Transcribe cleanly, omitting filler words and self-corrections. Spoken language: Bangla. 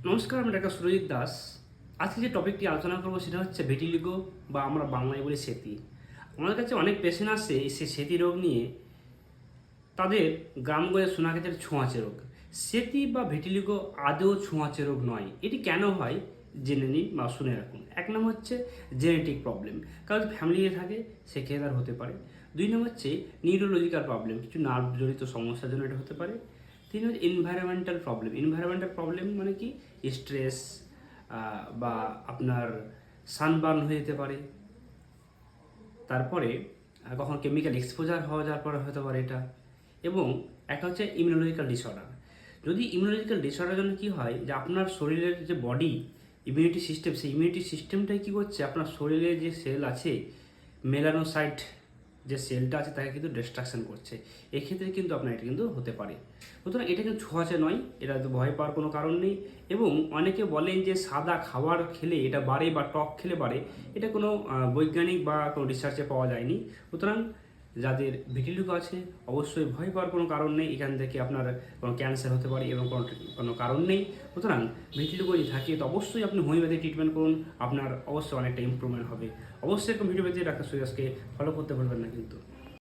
নমস্কার, আমি ডাক্তার সুরজিৎ দাস। আজকে যে টপিকটি আলোচনা করবো সেটা হচ্ছে ভিটিলিগো বা আমরা বাংলায় বলি সেতি। আমাদের কাছে অনেক পেশেন্ট আসে সে সেতি রোগ নিয়ে। তাদের গ্রামগঞ্জে শোনা গেছে ছোঁয়াচে রোগ। সেতি বা ভিটিলিগো আদৌ ছোঁয়াচে রোগ নয়। এটি কেন হয় জেনে নিন বা শুনে রাখুন। এক নম্বর হচ্ছে জেনেটিক প্রবলেম, কারণ ফ্যামিলিতে থাকে সেক্ষেত্রে তার হতে পারে। দুই নম্বর হচ্ছে নিউরোলজিক্যাল প্রবলেম, কিছু নার্ভ জড়িত সমস্যার জন্য এটা হতে পারে। তিন হচ্ছে এনভায়রনমেন্টাল প্রবলেম। এনভায়রনমেন্টাল প্রবলেম মানে কি, স্ট্রেস বা আপনার সানবার্ন হয়ে যেতে পারে। তারপরে কখন কেমিক্যাল এক্সপোজার হওয়া যাওয়ার পরে হতে পারে এটা। এবং একটা হচ্ছে ইমিউনোলজিক্যাল ডিসঅর্ডার। যদি ইমিউনোলজিক্যাল ডিসঅর্ডার জন্য কী হয়, যে আপনার শরীরের যে বডি ইমিউনিটি সিস্টেম, সেই ইমিউনিটি সিস্টেমটাই কী করছে, আপনার শরীরে যে সেল আছে মেলানোসাইট যে সেলটা আছে তাকে কিন্তু ডিস্ট্রাকশন করছে। এক্ষেত্রে কিন্তু আপনার এটা কিন্তু হতে পারে। সুতরাং এটা কিন্তু ছোঁয়াচে নয়, এটা তো ভয় পাওয়ার কোনো কারণ নেই। এবং অনেকে বলেন যে সাদা খাবার খেলে এটা বাড়ে বা টক খেলে বাড়ে, এটা কোনো বৈজ্ঞানিক বা কোনো রিসার্চে পাওয়া যায়নি। সুতরাং যাদের ভিটিলিগো আছে অবশ্যই ভয় পাওয়ার কোনো কারণ নেই। এখান থেকে আপনার কোনো ক্যান্সার হতে পারে এবং কোনো কোনো কারণ নেই। সুতরাং ভিটিলিগো যদি থাকে তো অবশ্যই আপনি হোমিওপ্যাথি ট্রিটমেন্ট করুন, আপনার অবশ্যই অনেকটা ইম্প্রুভমেন্ট হবে। অবশ্যই এরকম ভিডিও পেতে ডাক্তার সুরেশকে ফলো করতে ভুলবেন না কিন্তু।